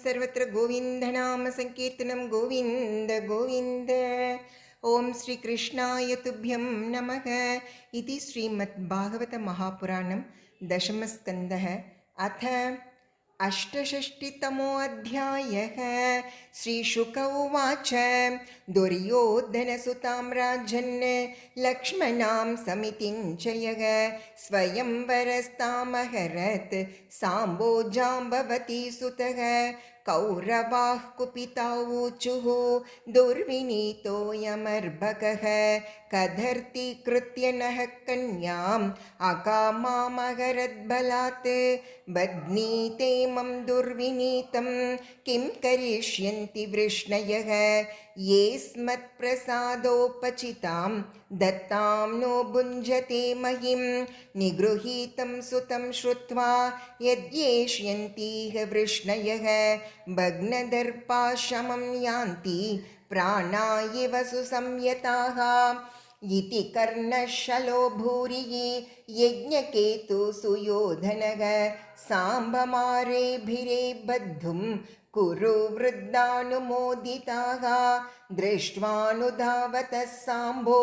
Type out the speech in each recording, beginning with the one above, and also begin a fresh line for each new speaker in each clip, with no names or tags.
सर्वत्र गोविन्दनामसङ्कीर्तनं गोविन्द गोविन्द। ॐ श्रीकृष्णाय तुभ्यं नमः इति श्रीमद्भागवतमहापुराणं दशमस्कन्धः अथ अष्टषष्टितमोऽध्यायः। श्रीशुक उवाच दुर्योधनसुतां राजन् लक्ष्मणां समितिञ्चयः स्वयंवरस्तामहरत् साम्बो जाम्बवती सुतः कौरवाः कुपितावूचुः दुर्विनीतोऽयमर्भकः कदर्थीकृत्य नः कन्याम् अकामामहरद्बलात् बध्नीते मम दुर्विनीतं किं करिष्यन्ति वृष्णयः ये स्मत्प्रसादोपचितां दत्तां नो भुञ्जते महीं निगृहीतं सुतं श्रुत्वा यद्येष्यन्तीह वृष्णयः भग्नदर्पाशमं यान्ति प्राणा इव सुसंयताः इति कर्णशलो भूरिः यज्ञकेतु सुयोधनः साम्बमारेभिरे बद्धुं कुरु वृद्धानुमोदिताः दृष्ट्वानुधावतः साम्बो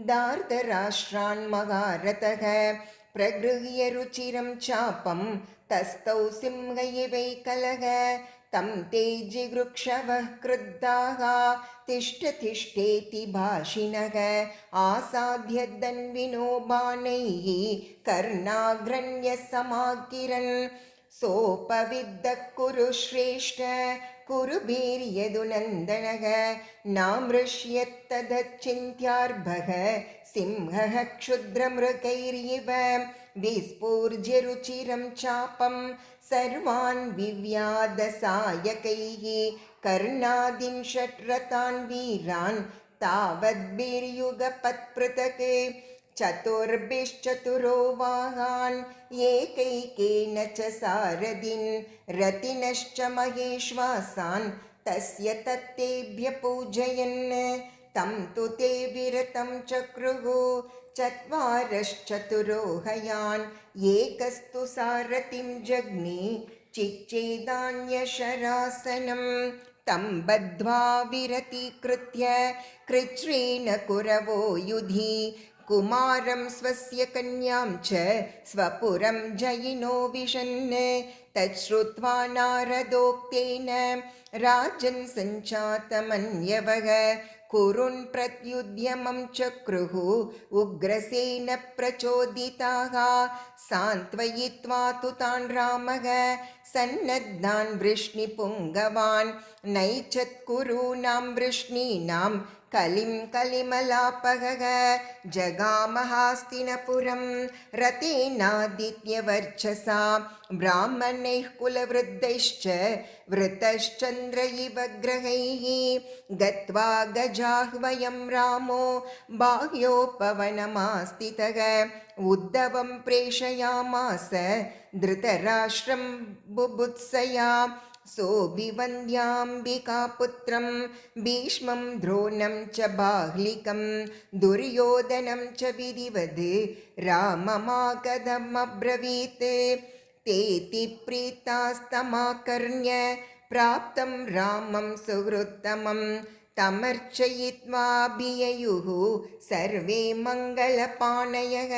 दार्तराष्ट्रान् महारथः प्रगृह्य रुचिरं चापं तस्थौ सिंह इवैकलः तं ते जिगृक्षवः क्रुद्धाः तिष्ठ तिष्ठेति भाषिणः आसाद्य दन्विनो बाणैः कर्णाग्रण्य समाकिरन् सोपविद्धः कुरु श्रेष्ठ कुरु वीर्यदुनन्दनः नामृष्यत्तदच्चिन्त्यार्भः सिंहः क्षुद्रमृगैरिव विस्फूर्ज्य रुचिरं चापं सर्वान् विव्यादसायकैः कर्णादीन् षट्रथान् वीरान् तावद्भिर्युगपत्पृथक् चतुर्भिश्चतुरो वाहान् एकैकेन च सारथिन् रतिनश्च महेश्वासान् तस्य तत्तेभ्य पूजयन् तं तु ते विरतं चक्रुः चत्वारश्चतुरो हयान् एकस्तु सारथिं जग्नि चिच्चेदान्यशरासनं तं बद्ध्वा विरतीकृत्य कृच्छ्रेण कुरवो युधि कुमारं स्वस्य कन्यां च स्वपुरं जयिनो विशन् तच्छ्रुत्वा नारदोक्तेन राजन् सञ्चातमन्यवः कुरुन् प्रत्युद्यमं चक्रुः उग्रसेन प्रचोदिताः सान्त्वयित्वा तु तान् रामः सन्नद्धान् वृष्णिपुङ्गवान् नैच्छत्कुरूणां वृष्णीनां कलिं कलिमलापः जगामहास्तिनपुरं रतेनादित्यवर्चसा ब्राह्मणैः कुलवृद्धैश्च वृतश्चन्द्र इव ग्रहैः गत्वा गजाह्वयं रामो बाह्योपवनमास्थितः उद्धवं प्रेषयामास धृतराष्ट्रं बुभुत्सया सोऽभिवन्द्याम्बिकापुत्रं भीष्मं द्रोणं च बाह्लिकं दुर्योधनं च विधिवद् राममागधमब्रवीत् तेति प्रीतास्तमाकर्ण्य प्राप्तं रामं सुहृत्तमं तमर्चयित्वाभिययुः सर्वे मङ्गलपाणयः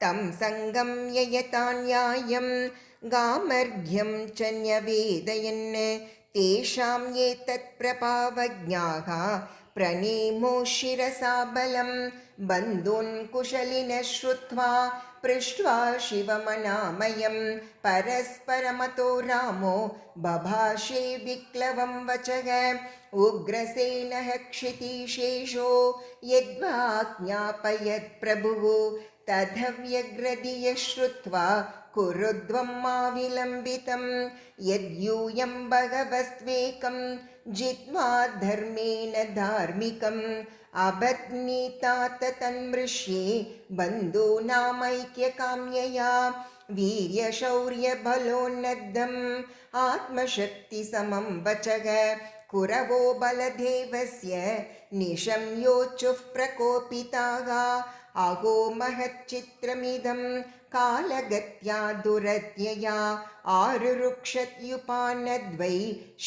तं संगम्य यथान्यायं गामर्घ्यं च न्यवेदयन् तेषां ये तत्प्रभावज्ञाः प्रणेमो शिरसा बलं बन्धून् कुशलिनः श्रुत्वा पृष्ट्वा शिवमनामयं परस्परमतो रामो बभाषे विक्लवं वचः उग्रसेनः क्षितिशेषो यद्वाज्ञापयत् प्रभुः तदव्यग्रधियः श्रुत्वा कुरुध्वं मा विलम्बितं यद्यूयं भगवस्त्वेकं जित्वा धर्मेण धार्मिकम् अबध्नीतात तन्मृष्ये बन्धूनामैक्यकाम्यया वीर्यशौर्यबलोन्नद्धम् आत्मशक्तिसमं वचः कुरवो बलदेवस्य निशम्योचुः प्रकोपिताः अहो महच्चित्रमिदं कालगत्या दुरत्यया आरुरुक्षत्युपानद्वै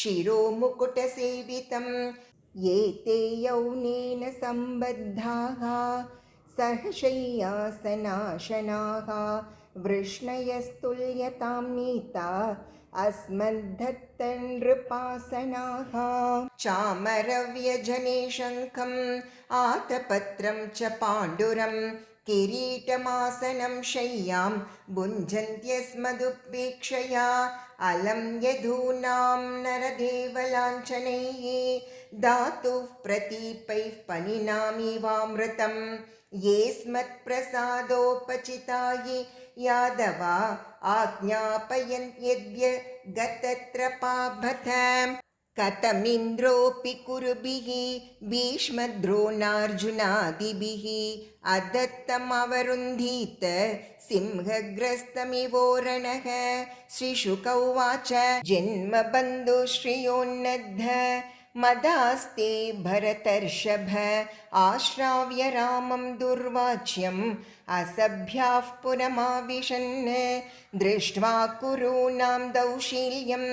शिरो मुकुटसेवितम् एते यौनेन सम्बद्धाः सहशय्यासनाशनाः वृष्णयस्तुल्यतां नीता अस्मद्धत्तनृपासनाः चामरव्यजने शङ्खम् आतपत्रं च पाण्डुरं किरीटमासनं शय्यां भुञ्जन्त्यस्मदुपेक्षया अलं यदूनां नरदेवलाञ्छनैः दातुः प्रतीपैः पनिनामिवामृतं येऽस्मत्प्रसादोपचिता हि यादवा आज्ञापयन्त्यद्य गतत्रपाभथ कथमिन्द्रोऽपि कुरुभिः भीष्मद्रोणार्जुनादिभिः अदत्तमवरुन्धीत सिंहग्रस्तमिवोरणः श्रीशुक उवाच जन्मबन्धुश्रियोन्नद्ध मदास्ते भरतर्षभ आश्राव्य रामं दुर्वाच्यम् असभ्याः पुरमाविशन् दृष्ट्वा कुरूणां दौशील्यं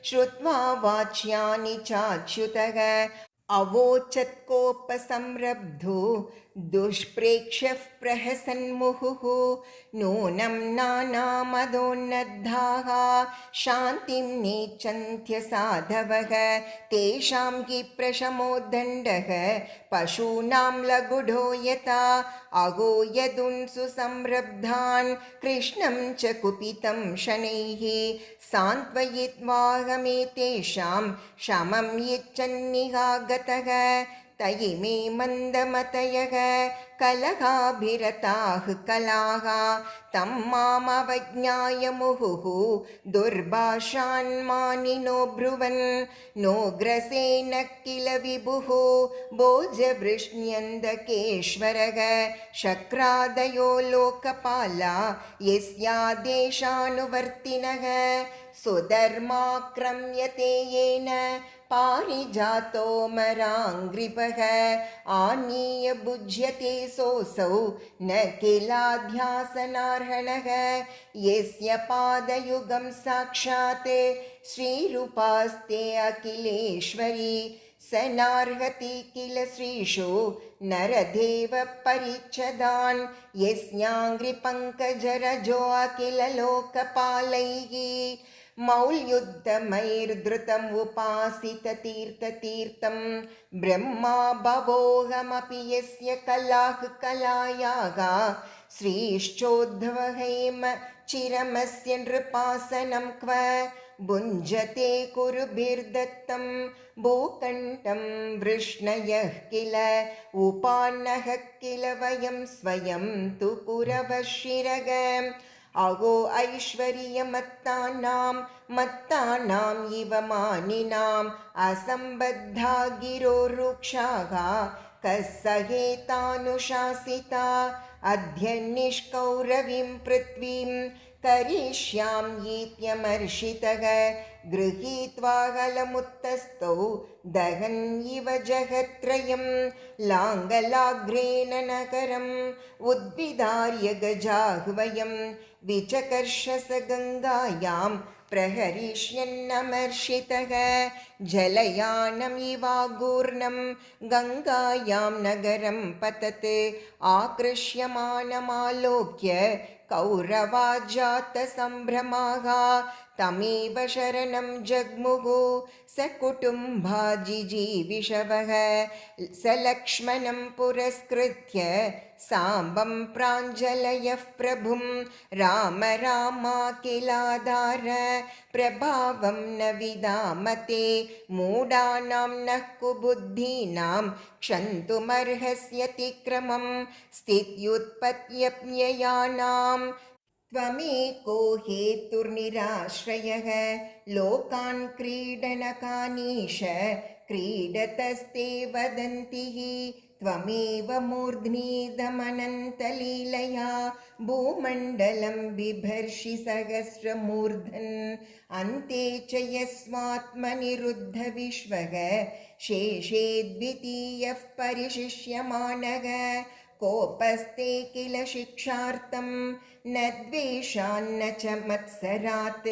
श्रुत्वा वाच्यानि चाच्युतः अवोचत्कोपसंरब्धो दुष्प्रेक्ष्यः प्रहसन्मुहुः नूनं नानामदोन्नद्धाः शान्तिं नेच्छन्त्य साधवः तेषां हि प्रशमोद्दण्डः पशूनां लघुढो यथा अगो यदुंसु संरब्धान् कृष्णं च कुपितं शनैः सान्त्वयित्वाहमेतेषां शमं यच्छन्निहागतः तयि मे मन्दमतयः कलहाभिरताः कलाः तं मामवज्ञाय मुहुः दुर्भाषान्मानिनो ब्रुवन् नो ग्रसेन किल विभुः भोजवृष्ण्यन्दकेश्वरः शक्रादयो लोकपाला यस्यादेशानुवर्तिनः सुधर्माक्रम्यते येन पारिजातो मराङ्घ्रिपः आनीय भुज्यते सोऽसौ न किलाध्यासनार्हणः यस्य पादयुगं साक्षात् श्रीरूपास्ते अखिलेश्वरी स नार्हति किल श्रीषु नरदेव परिच्छदान् यस्याङ्घ्रिपङ्कजरजो अखिल लोकपालैः मौल्युद्धमैर्धृतम् उपासिततीर्थतीर्थं ब्रह्मा भवोऽहमपि यस्य कलाः कलायाः श्रीश्चोद्धवहेम चिरमस्य नृपासनं क्व भुञ्जते कुरुभिर्दत्तं भूकण्ठं वृष्णयः किल उपान्नः किल वयं स्वयं तु कुरवः शिरः अहो ऐश्वर्यमत्तानां इव मानिनाम् असम्बद्धा गिरो रुक्षाः कस्सहेतानुशासिता अद्य निष्कौरवीं पृथ्वीं करिष्याम्यीत्यमर्षितः गृहीत्वा हलमुत्तस्थौ दहन् इव जगत्त्रयं लाङ्गलाग्रेण नगरम् उद्विदार्य गजाह्वयं विचकर्षस गङ्गायां प्रहरिष्यन्नमर्षितः जलयानमिवागूर्णं गङ्गायां नगरं पतत् आकृष्यमानमालोक्य कौरवा जातसम्भ्रमाः तमेव शरणं जग्मुः सकुटुम्बाजिजीविषवः स लक्ष्मणं पुरस्कृत्य साम्बं प्राञ्जलयः प्रभुं राम रामाखिलाधार प्रभावं न विदामते मूढानां नः कुबुद्धीनां क्षन्तुमर्हस्यतिक्रमं स्थित्युत्पत्त्यप्ययानाम् त्वमेको हेतुर्निराश्रयः लोकान् क्रीडनकानीश क्रीडतस्ते वदन्ति त्वमेव मूर्ध्नीदमनन्तलीलया भूमण्डलं बिभर्षि सहस्रमूर्धन् अन्ते च यस्मात्मनिरुद्धविश्वः शेषे द्वितीयः परिशिष्यमानः कोपस्ते किल शिक्षार्थं न द्वेषान्न च मत्सरात्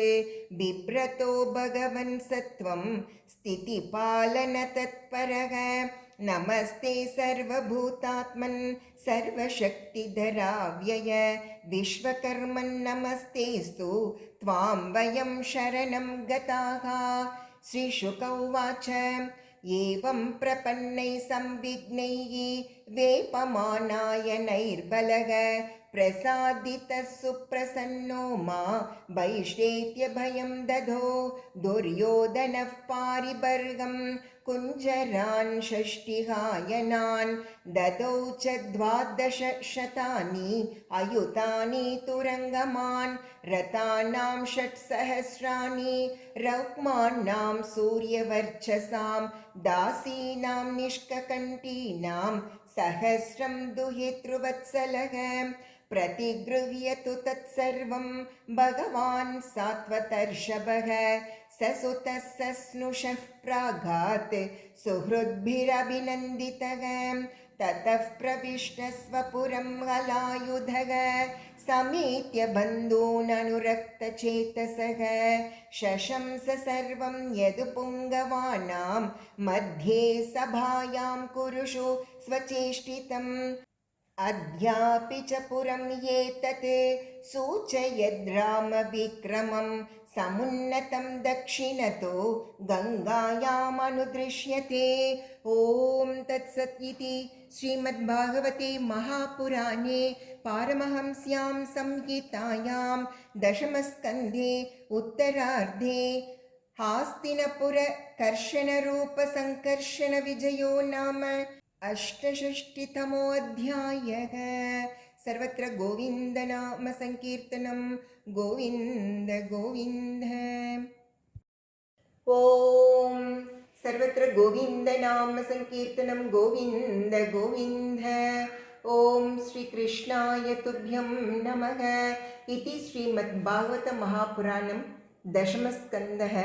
बिभ्रतो भगवन् सत्वं स्थितिपालनतत्परः नमस्ते सर्वभूतात्मन् सर्वशक्तिधराव्यय विश्वकर्मन् नमस्तेस्तु त्वां वयं शरणं गताः। श्रीशुक उवाच एवं प्रपन्नैः संविघ्नैः वेपमानाय नैर्बलः प्रसादितः सुप्रसन्नो मा वैश्रेत्य भयं दधो दुर्योधनः पारिबर्गं कुञ्जरान् षष्टिहायनान् ददौ च 12 शतानि अयुतानि तुरङ्गमान् रथानां 600 रौक्मानां सूर्यवर्चसां दासीनां निष्ककण्ठीनां 100 दुहितृवत्सलः प्रतिगृह्य तु तत्सर्वं भगवान् सात्वतर्षभः ससुतः सस्नुषः प्रागात् सुहृद्भिरभिनन्दितः ततः प्रविष्टः स्वपुरं हलायुधः समेत्य बन्धूननुरक्तचेतसः शशंस सर्वं यदुपुङ्गवानां मध्ये सभायां कुरुषु स्वचेष्टितम् अद्यापि च पुरं एतत् सूचयद्रामविक्रमं समुन्नतं दक्षिणतो गङ्गायामनुदृश्यते। ॐ तत्सत् इति श्रीमद्भागवते महापुराणे पारमहंस्यां संहितायां दशमस्कन्धे उत्तरार्धे हास्तिनपुरकर्षणरूपसङ्कर्षणविजयो नाम 68तमोऽध्यायः। सर्वत्र गोविन्दनाम संकीर्तनं गोविन्द गोविन्द। ॐ सर्वत्र गोविन्दनाम संकीर्तनं गोविन्द गोविन्द। ॐ श्रीकृष्णाय तुभ्यं नमः इति श्रीमद्भागवत महापुराणं दशमस्कन्धः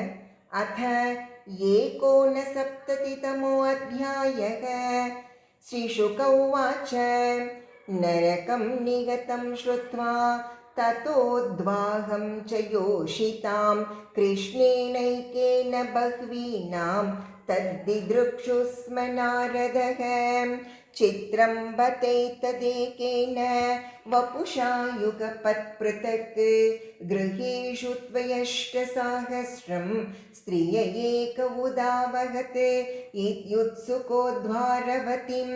अथ 69तमोऽध्यायः। श्रीशुक उवाच नरकं निगतं श्रुत्वा ततोद्वाहं च योषितां कृष्णेनैकेन बह्वीनां तद्दिदृक्षुस्म नारदः चित्रं बतैतदेकेन वपुषा युगपत्पृथक् गृहेषु त्वयष्टसाहस्रं स्त्रिय एक उदावहत् इत्युत्सुकोद्वारवतीं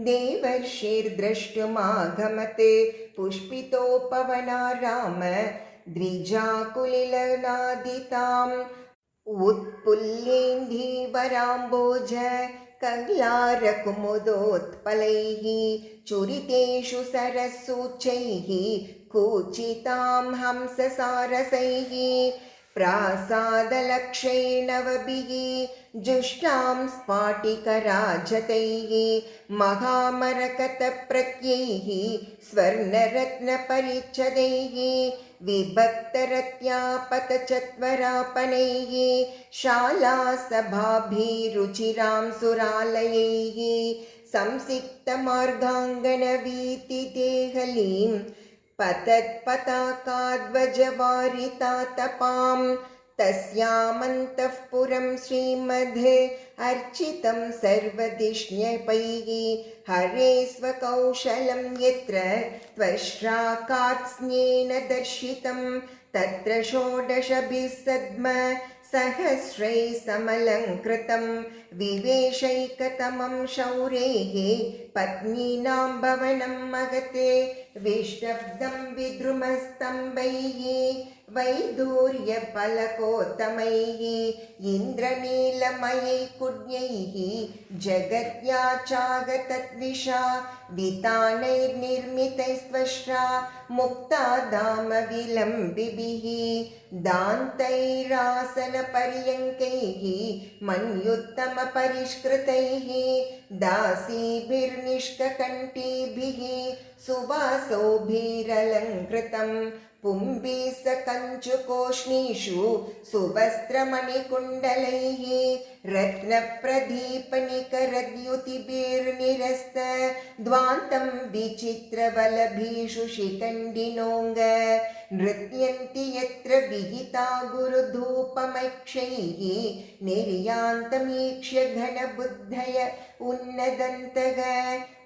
देवर्षिर्द्रष्टुमागमत् पुष्पितोपवनाराम द्विजाकुलिलनादिताम् उत्पुल्येन्धीवराम्बोज कलारकुमुदोत्पलैः चूरितेषु सरस्सूचैः कूचितां हंससारसैः प्रासादलक्षैर्नवभिः जुष्टां स्फाटिकराजतैः महामरकतप्रज्ञैः स्वर्णरत्नपरिच्छदैः विभक्तरत्यापतचत्वरापणैः शालासभाभिरुचिरां सुरालयैः संसिक्तमार्गाङ्गनवीतिदेहलीं पतत्पताकाध्वजवारितातपां तस्यामन्तःपुरं श्रीमद् अर्चितं सर्वदिष्ण्यपैः हरे स्वकौशलं यत्र त्वष्ट्राकात्स्न्येन दर्शितं तत्र 16 सद्म सहस्रैः समलङ्कृतं विवेशैकतमं शौरेः पत्नीनां भवनं महत् विष्टब्दं विद्रुमस्तम्भैः वैदूर्यफलकोत्तमैः इन्द्रनीलमयै कुड्यैः जगत्या चागतद्विषा वितानैर्निर्मितैस्त्वष्ट्रा मुक्ताधामविलम्बिभिः दान्तैरासनपर्यङ्कैः मन्युत्तमपरिष्कृतैः दासीभिर्निष्ककण्ठीभिः सुवासोभिरलङ्कृतं पुंभिसकञ्चुकोष्णीषु सुवस्त्रमणिकुण्डलैः रत्नप्रदीपनिकरद्युतिभिर्निरस्त द्वान्तं विचित्रवलभीषु शिखण्डिनोऽङ्ग नृत्यन्ति यत्र विहिता गुरुधूपमैक्षैः निर्यान्तमीक्ष्य घनबुद्धय उन्नदन्तः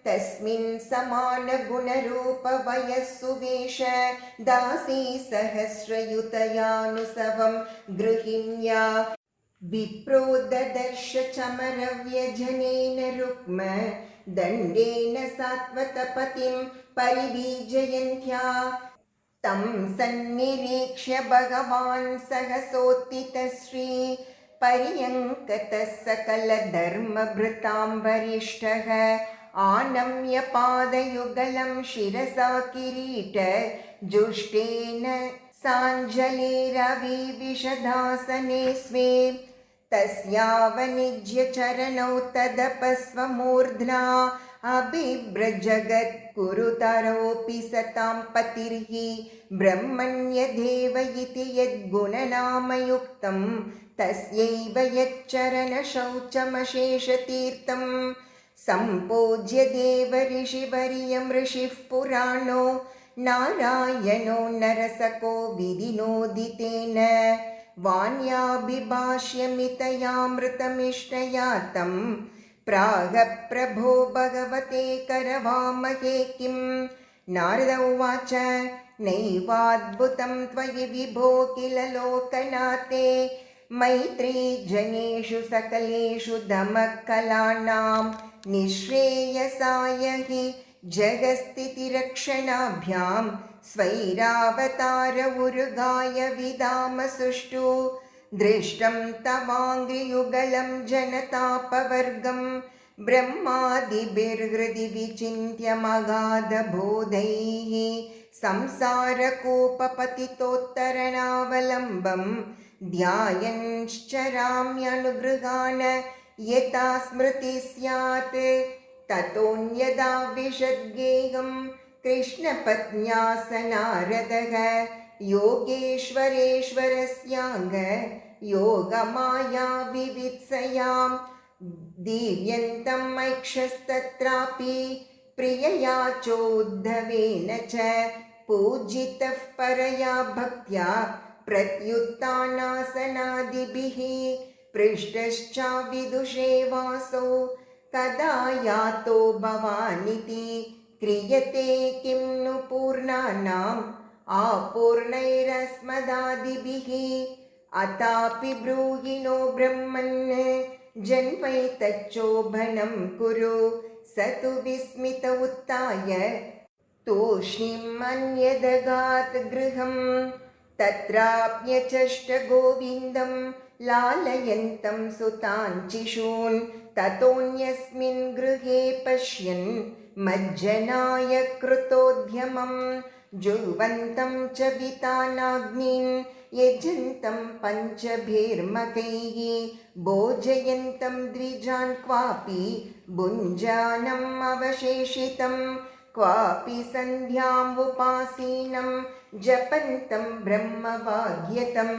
तस्मिन् समानगुणरूपवयस्सुवेश दासी सहस्रयुतयानुसवं गृहिण्या विप्रो ददर्श चमरव्यजनेन रुक्म दण्डेन सात्वतपतिं परिवीजयन्त्या तं सन्निरीक्ष्य भगवान् सहसोत्थितश्री पर्यङ्कतः सकलधर्मभृतां वरिष्ठः आनम्य पादयुगलं शिरसा किरीट जुष्टेन साञ्जलिरविविशदासने स्वे तस्यावनिज्य चरणौ तदपस्वमूर्ध्ना अबिभ्रजगत् कुरुतरोऽपि सतां पतिर्हि ब्रह्मण्यदेव इति यद्गुणनामयुक्तं तस्यैव यच्चरणशौचमशेषतीर्थं सम्पूज्य देव ऋषिवर्यं ऋषिः पुराणो नारायणो नरसको विधिनोदितेन वाण्याभिभाष्यमितयामृतमिष्टया तं प्राह प्रभो भगवते करवामहे किं नारद उवाच नैवाद्भुतं त्वयि विभो किल लोकनाथे मैत्री जनेषु सकलेषु दमकलानां निःश्रेयसाय हि जगस्थितिरक्षणाभ्यां स्वैरावतार उरुगाय विधाम सुष्ठु दृष्टं तवाङ्घ्रियुगलं जनतापवर्गं ब्रह्मादिभिर्हृदि विचिन्त्यमगाधबोधैः संसारकूपपतितोत्तरणावलम्बं ध्यायन्श्चराम्यनुगृहाण यथा स्मृति स्यात् ततोऽन्यदा विशद्गेहं कृष्णपत्न्यासनारदः योगेश्वरेश्वरस्याङ्ग योगमाया विवित्सयां दीव्यन्तम् ऐक्षस्तत्रापि प्रियया चोद्धवेन च पूजितः परया भक्त्या प्रत्युत्थानासनादिभिः पृष्टश्चाविदुषे वासो कदा यातो भवानिति क्रियते किं नु पूर्णानाम् आपूर्णैरस्मदादिभिः अतापि ब्रूहि नो ब्रह्मन् जन्मैतच्चोभनं कुरु स तु विस्मित उत्थाय तूष्णीम् अन्यदगात् गृहं तत्राप्यचष्ट गोविन्दं लालयन्तं सुताञ्चिषून् ततोऽन्यस्मिन् गृहे पश्यन् मज्जनाय कृतोद्यमं जुह्वन्तं च वितानाग्निं यजन्तं पञ्चभिर्मकैः भोजयन्तं द्विजान् क्वापि भुञ्जानम् अवशेषितं क्वापि सन्ध्यामुपासीनं जपन्तं ब्रह्मवाग्यतं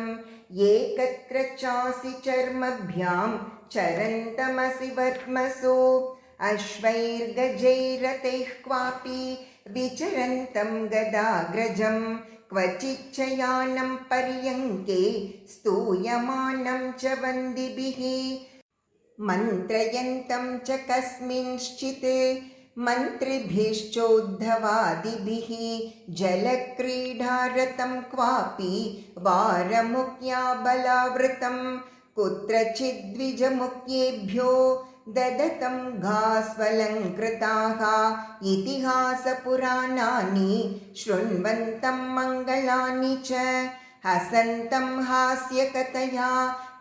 एकत्र चासि चर्मभ्यां चरन्तमसि वर्त्मसु अश्वैर्गजैरथैः क्वापि विचरन्तं गदाग्रजं क्वचिच्च यानं पर्यङ्के स्तूयमानं च वन्दिभिः मन्त्रयन्तं च कस्मिंश्चित् मन्त्रिभिश्चोद्धवादिभिः जलक्रीडारतं क्वापि वारमुख्या बलावृतं कुत्रचिद्विजमुख्येभ्यो ददतं घास्वलङ्कृताः इतिहासपुराणानि शृण्वन्तं मङ्गलानि च हसन्तं हास्यकथया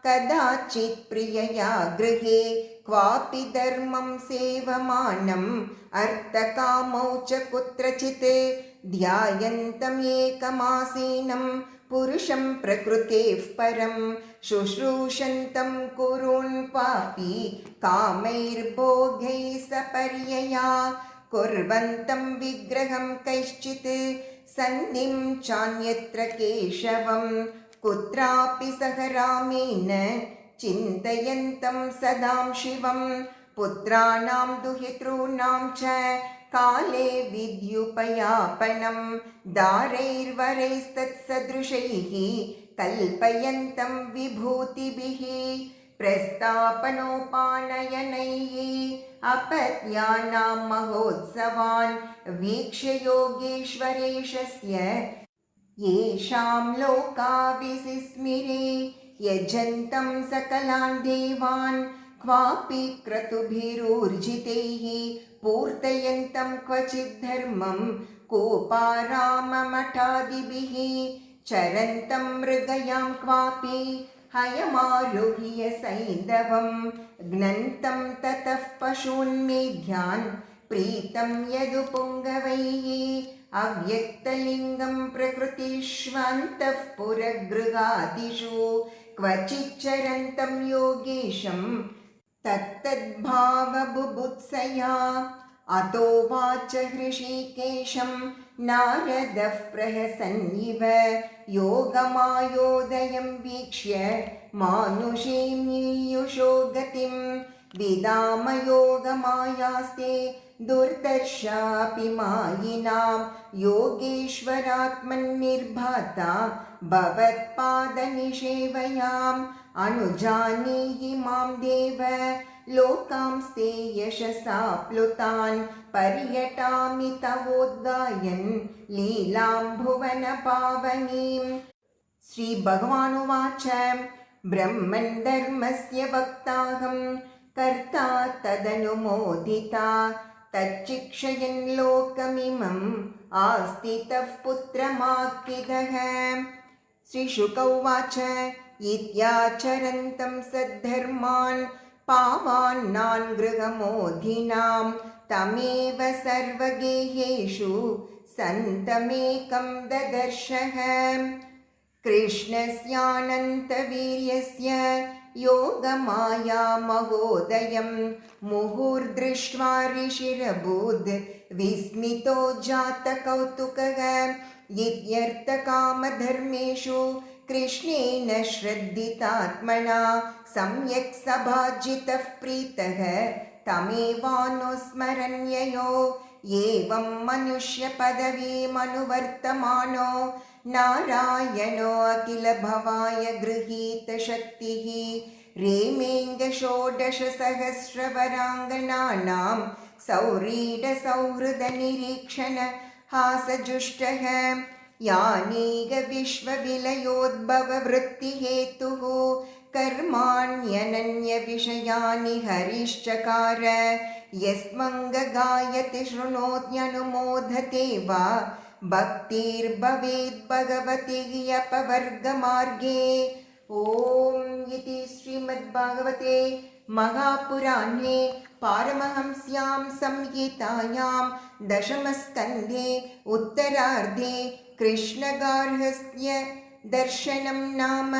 कदाचित् प्रियया गृहे क्वापि धर्मं सेवमानम् अर्थकामौ च कुत्रचित् ध्यायन्तम् एकमासीनं पुरुषं प्रकृतेः परं शुश्रूषन्तं कुरून् क्वापि कामैर्भोगैः सपर्यया कुर्वन्तं विग्रहं कैश्चित् सन्धिं चान्यत्र केशवं कुत्रापि सह रामेण चिन्तयन्तं सदां शिवं पुत्राणां दुहितॄणां च काले विद्युपयापनं दारैर्वरैस्तत्सदृशैः कल्पयन्तं विभूतिभिः प्रस्तापनोपानयनैः अपत्यानां महोत्सवान् वीक्ष्य योगेश्वरेशस्य येषां लोका विसिस्मिरे यजन्तं सकलान् देवान् क्वापि क्रतुभिरूर्जितैः पूर्तयन्तं क्वचित् धर्मं कोपाराममठादिभिः चरन्तं मृगयां क्वापि हयमारुह्य सैन्धवं घ्नन्तं ततः पशून्मेध्यान् प्रीतं यदुपुङ्गवैः अव्यक्तलिङ्गं प्रकृतिष्वन्तः पुरगृहादिषु क्वचिच्चरन्तं योगेशं तत्तद्भावबुभुत्सया अतो वाच हृषीकेशं नारदः प्रहसन्निव योगमायोदयं वीक्ष्य मानुषीं नीयुषो गतिं विदामयोगमायास्ते दुर्दर्शापि मायिनां योगेश्वरात्मन्निर्भाता भवत्पादनिषेवयाम् अनुजानीहि मां देव लोकांस्ते यशसा प्लुतान् पर्यटामि तवोद्गायन् लीलां भुवनपावनीम्। श्रीभगवानुवाच ब्रह्मन् धर्मस्य वक्ताहं कर्ता तदनुमोदिता तच्चिक्षयन् लोकमिमम् आस्तितः पुत्रमाकिदः। श्रीशुक उवाच इत्याचरन्तं सद्धर्मान् पावान्नान् गृहमोधिनां तमेव सर्वगेहेषु सन्तमेकं ददर्शः। कृष्णस्यानन्तवीर्यस्य योगमाया महोदयं मुहुर्दृष्ट्वा ऋषिरभूद् विस्मितो जातकौतुकः। इत्यर्थकामधर्मेषु कृष्णेन श्रद्धितात्मना सम्यक् सभाजितः प्रीतः तमेवानुस्मरन्ययो एवं मनुष्यपदवीमनुवर्तमानो नारायणो अखिल भवाय गृहीतशक्तिः रेमेङ्गषोडशसहस्रवराङ्गनानां सौरीडसौहृदनिरीक्षण हासजुष्टः यानेग विश्वविलयोद्भववृत्तिहेतुः कर्माण्यनन्यविषयानि हरिश्चकार यस्मङ्गगायति शृणोत्यनुमोदते वा भक्तिर्भवेत् भगवति अपवर्गमार्गे। ॐ इति श्रीमद्भागवते महापुराणे पारमहंस्यां संहितायां दशमस्कन्धे उत्तरार्धे कृष्णगार्हस्थ्य दर्शनं नाम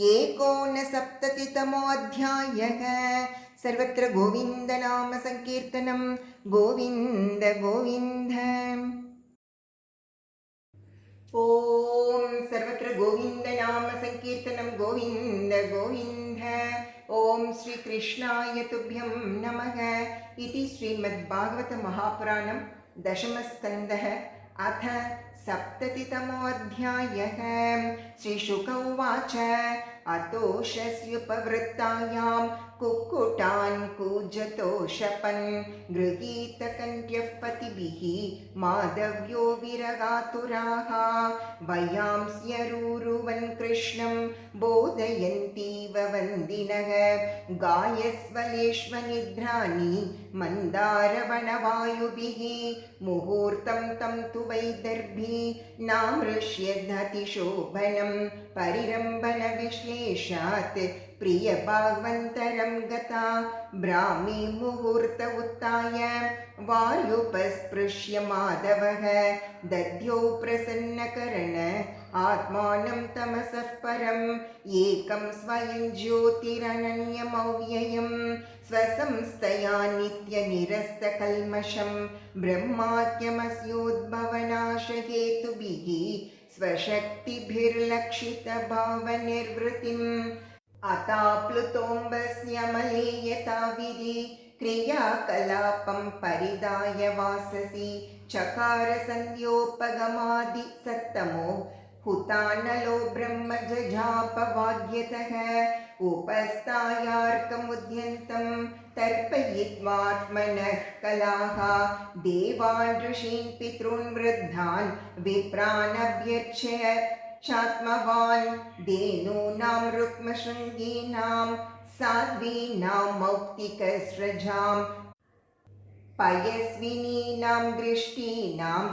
59तमोऽध्यायः। सर्वत्र गोविन्दनाम संकीर्तनं गोविन्द गोविन्द। ॐ सर्वत्र गोविन्दनाम संकीर्तनं गोविन्द गोविन्द। ॐ श्रीकृष्णाय तुभ्यं नमः। इति श्रीमद्भागवत महापुराणं दशमस्कन्धः अथ 70तमोऽध्यायः। श्रीशुक उवाच अतोषस्युपवृत्तायां कुक्कुटान् कूजतोषपन् गृहीतकण्ठ्यः पतिभिः माधव्यो विरगातुराः वयांस्यरूरुवन् कृष्णं बोधयन्तीव वन्दिनः गायस्वलेष्वनिद्राणि मन्दारवनवायुभिः मुहूर्तं तं तु वैदर्भी नामृष्यद्धतिशोभनं परिरम्भनविश्लेषात् प्रियभावन्तरं गता ब्राह्मी मुहूर्त उत्थाय वायुपस्पृश्य माधवः दद्यो प्रसन्नकरण आत्मानं तमसः परम् एकं स्वयं ज्योतिरनन्यमव्ययं स्वसंस्थया नित्यनिरस्तकल्मषं ब्रह्माद्यमस्योद्भवनाशहेतुभिः स्वशक्तिभिर्लक्षितभावनिर्वृतिम् अताप्लुतोऽम्बस्य यथाविधि क्रियाकलापं परिदाय वाससि चकार सन्ध्योपगमादि सत्तमो हुतानलो ब्रह्मजजापवाद्यतः उपस्थायार्कमुद्यन्तं तर्पयित्वात्मनः कलाः देवान् ऋषीन् पितॄन् वृद्धान् विप्रान् अभ्यर्च्य चात्मवान् धेनूनां रुक्मशृङ्गीनां साध्वीनां मौक्तिकस्रजां पयस्विनीनां दृष्टीनां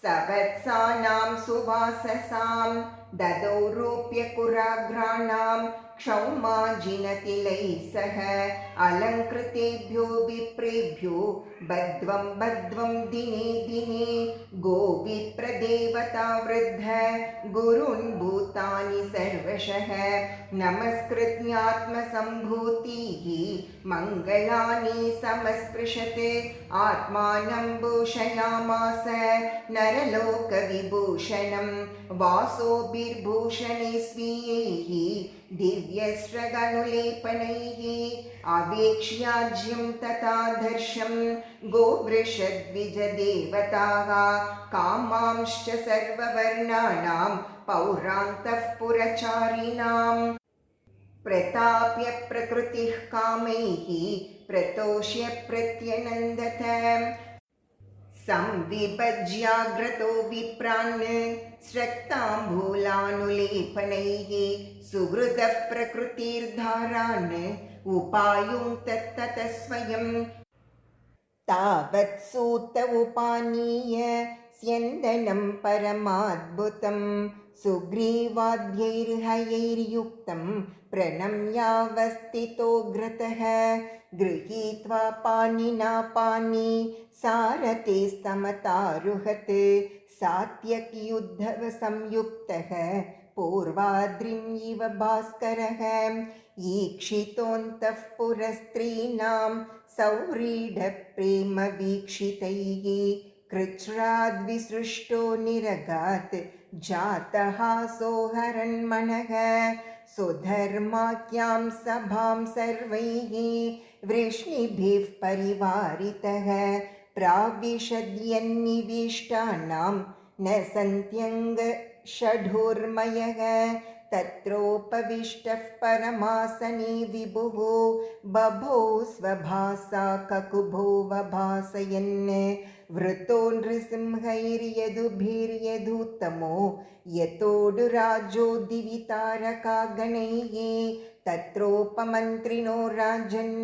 सवत्सानां सुवाससां ददौ रूप्यकुराग्राणां क्षौमाजिनतिलैः सह अलङ्कृतेभ्यो विप्रेभ्यो बद्ध्वं दिने दिने गोविप्रदेवता वृद्ध गुरून् भूतानि सर्वशः नमस्कृत्यात्मसम्भूतिः मङ्गलानि समस्पृशत् आत्मानं भूषयामास नरलोकविभूषणं वासोभिर्भूषणे स्वीयैः दिव्यस्रगनुलेपनैः अवेक्ष्याज्यं तथाधर्षं गोवृषद्विजदेवताः कामांश्च सर्ववर्णानां पौरान्तः पुरचारिणां प्रताप्य प्रकृतिः कामैः प्रतोष्य प्रत्यनन्दत संविभज्याग्रतो विप्रान् स्रक्ताम्बूलानुलेपनैः सुहृदः प्रकृतिर्धारान् उपायुङ्क्त स्वयं तावत् सूत उपानीय स्यन्दनं परमाद्भुतं सुग्रीवाद्यैर्हयैर्युक्तं प्रणम्यावस्थितोऽग्रतः गृहीत्वा पाणिना पाणि सारथेस्तमतारुहत् सात्यक्युद्धवसंयुक्तः पूर्वाद्रिम् इव भास्करः ईक्षितोऽन्तः पुरस्त्रीणां सौव्रीढप्रेमवीक्षितैः कृच्छ्राद्विसृष्टो निरगात् जातहासो हरन्मनः सुधर्माख्यां सभां सर्वैः वृष्णिभिः परिवारितः प्राविशद्यन्निविष्टानां न सन्त्यङ्गषढुर्मयः तत्रोपविष्टः परमासने विभुः बभौ स्वभासा ककुभो वभासयन् वृतो नृसिंहैर्यदुभिर्यदुत्तमो यतोडुराजो दिवितारकागणैः तत्रोपमन्त्रिणो राजन्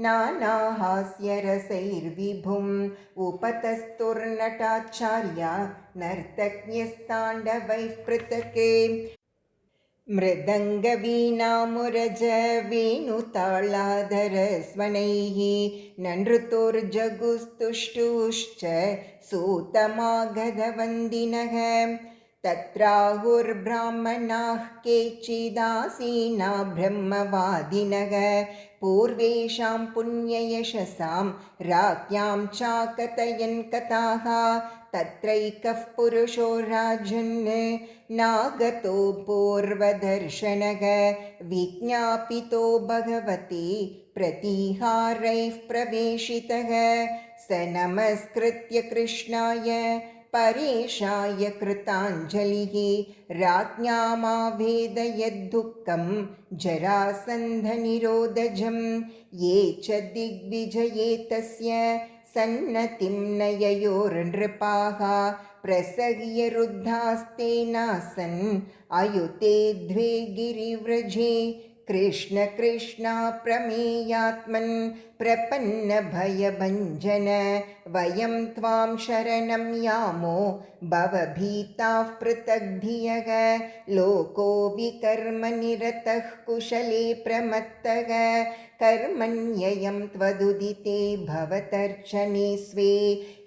नानाहास्यरसैर्विभुम् उपतस्तुर्नटाचार्या नर्तज्ञस्ताण्डवैः पृथक् मृदङ्गवीणामुरज वेणुतालाधरस्वनैः ननृतोर्जगुस्तुष्टुश्च सूतमागधवन्दिनः तत्राहुर्ब्राह्मणाः केचिदासीना ब्रह्मवादिनः पूर्वेषां पुण्ययशसां राज्ञां चाकथयन् कथाः तत्रैकः पुरुषो राजन् नागतो पूर्वदर्शनः विज्ञापितो भगवती प्रतिहारैः प्रवेशितः स नमस्कृत्य कृष्णाय परेशाय कृताञ्जलिः राज्ञामावेदयद्दुःखं जरासन्धनिरोधजं ये च दिग्विजये तस्य सन्नतिं नययोर्नृपाः प्रसह्य रुद्धास्तेनासन् अयुते द्वे गिरिव्रजे कृष्ण कृष्णा प्रमेयात्मन् प्रपन्नभयभञ्जन वयं त्वां शरणं यामो भवभीताः पृथग्धियः लोको विकर्मनिरतः कुशले प्रमत्तः कर्मण्ययं त्वदुदिते भवतर्चने स्वे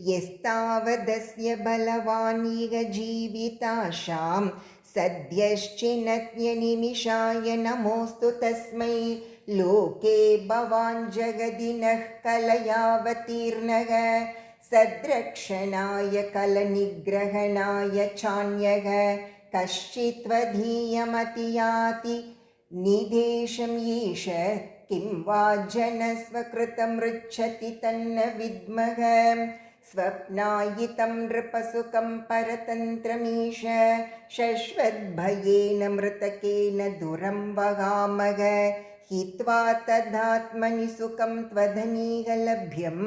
यस्तावदस्य बलवान् इह जीविताशां सद्यश्चिनत्यनिमिषाय नमोऽस्तु तस्मै लोके भवान् जगदिनः कलयावतीर्णः सद्रक्षणाय कलनिग्रहणाय चान्यः कश्चित्त्वधीयमतियाति निदेशम् ईश किं वा जनस्वकृतमृच्छति तन्न विद्मः स्वप्नायितं नृपसुखं परतन्त्रमीश शश्वद्भयेन मृतकेन दुरं वहामः हित्वा तदात्मनि सुखं त्वदनीह लभ्यं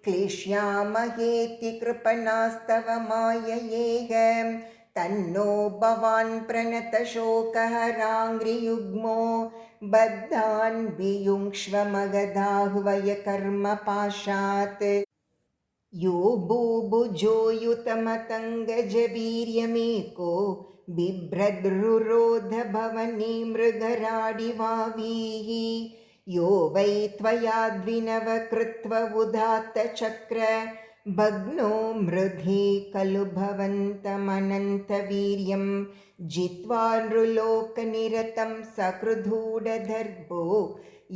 क्लिश्यामहेति कृपणास्तव माययेह तन्नो भवान् प्रणतशोकहराङ्घ्रियुग्मो बद्धान् वियुङ्क्ष्वमगदाह्वय कर्मपाशात् यो बुभुजो युतमतङ्गजवीर्यमेको बिभ्रद्रुरोध भवने मृगराडिवावीः यो वै त्वया द्विनवकृत्व उदात्तचक्र भग्नो मृधे खलु भवन्तमनन्तवीर्यं जित्वा नृलोकनिरतं सकृधूढदर्भो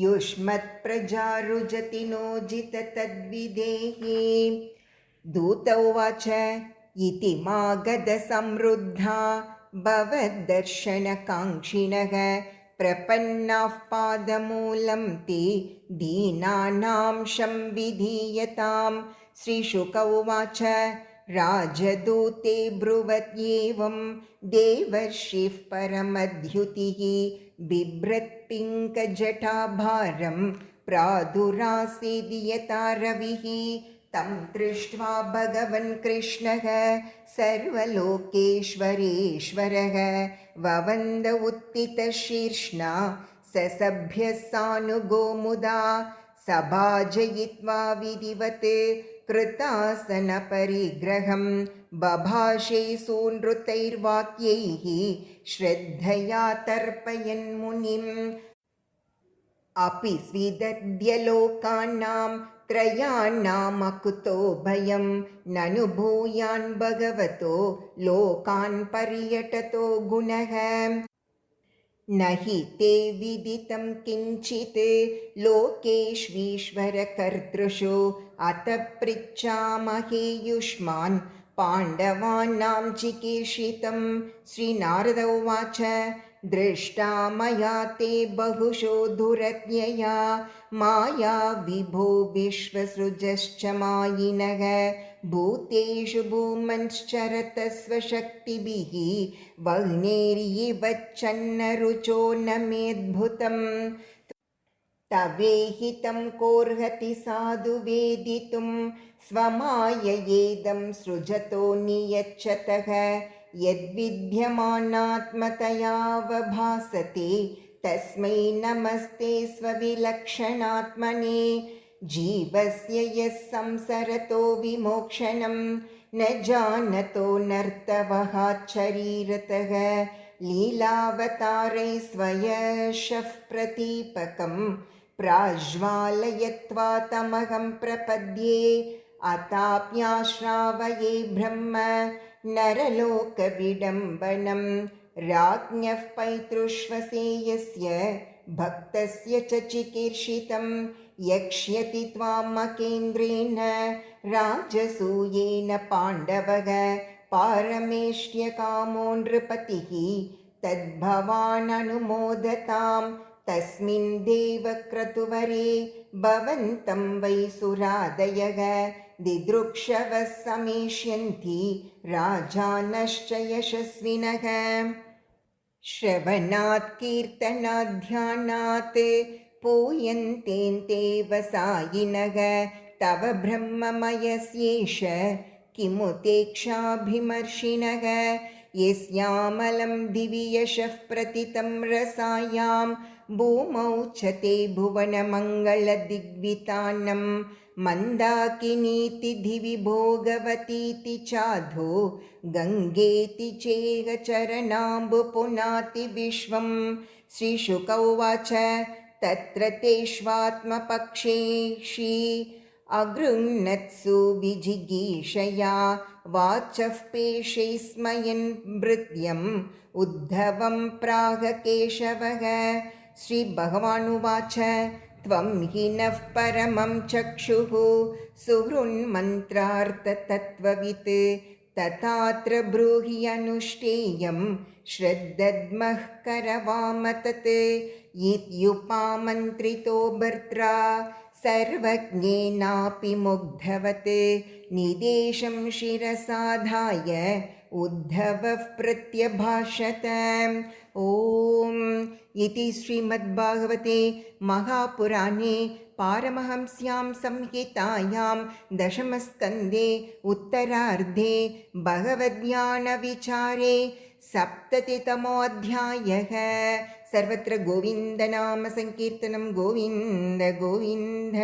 युष्मत्प्रजारुजति नोजित तद्विदेहे दूत उवाच इति मागधसमृद्धा भवद्दर्शनकाङ्क्षिणः प्रपन्नाः पादमूलं ते दीनानां संविधीयताम् श्रीशुक उवाच राजदूते ब्रुवत्येवं देवर्षिः परमद्युतिः बिभ्रत्पिङ्कजटाभारं प्रादुरासीद् यथा रविः तं दृष्ट्वा भगवन् कृष्णः सर्वलोकेश्वरेश्वरः ववन्द उत्थितशीर्ष्णा ससभ्यः सानुगो मुदा सभाजयित्वा विधिवत् कृतासनपरिग्रहं बभाषे सूनृतैर्वाक्यैः श्रद्धया तर्पयन्मुनिम् अपि स्विदद्य लोकानां त्रयाणामकुतो भयं ननु भूयान् भगवतो लोकान् पर्यटतो गुणः न हि ते विदितं किञ्चित् लोकेष्वीश्वरकर्तृषु अत पृच्छामहे युष्मान् पाण्डवानां चिकीर्षितं श्रीनारद उवाच दृष्टा मया ते बहुशो दुरत्यया माया विभो विश्वसृजश्च मायिनः भूतेषु भूमंश्चरत स्वशक्तिभिः वह्नेर्यिवच्छन्नरुचो न मेऽद्भुतम् तवेहितं कोर्हति साधु वेदितुं स्वमाययेदं सृजतो नियच्छतः यद्विद्यमानात्मतयावभासते तस्मै नमस्ते स्वविलक्षणात्मने जीवस्य यः संसरतो विमोक्षणं न जानतो नर्तवहाच्छरीरतः लीलावतारै स्वयशः प्रतीपकं प्राज्वालयत्वा तमहं प्रपद्ये अताप्याश्रावये ब्रह्म नरलोकविडम्बनं राज्ञः पैतृष्वसेयस्य भक्तस्य च चिकीर्षितं यक्ष्यति त्वां मकेन्द्रेण राजसूयेन पाण्डवः पारमेष्ट्यकामो नृपतिः तद्भवान् अनुमोदतां तस्मिन् देवक्रतुवरे भवन्तं वै सुरादयः दिदृक्षवः समेष्यन्ति राजानश्च यशस्विनः श्रवणात् कीर्तनात् ध्यानात् पूयन्तेऽन्ते वसायिनः तव ब्रह्ममयस्येष किमु तेक्षाभिमर्शिनः यस्यामलं दिवि यशः प्रतितं रसायां भूमौ च ते भुवनमङ्गलदिग्वितानं मन्दाकिनीति दिवि भोगवतीति चाधो गङ्गेति चेगचरणाम्बुपुनाति विश्वं श्रीशुक उवाच तत्र तेष्वात्मपक्षेषि अगृह्णत्सु विजिगीषया वाचः पेशै स्मयन् भृत्यम् उद्धवं प्राह केशवः श्रीभगवानुवाच त्वं हि नः परमं चक्षुः सुहृन्मन्त्रार्थतत्त्ववित् तथात्र ब्रूहि अनुष्ठेयं श्रद्धद्मः करवाम तत् इत्युपामन्त्रितो भर्त्रा सर्वज्ञेनापि मुग्धवत् निदेशं शिरसाधाय उद्धवः प्रत्यभाषत। ॐ इति श्रीमद्भागवते महापुराणे पारमहंस्यां संहितायां दशमस्कन्धे उत्तरार्धे भगवद्ज्ञानविचारे 70तमोऽध्यायः। सर्वत्र गोविन्दनाम संकीर्तनं गोविन्द गोविन्द।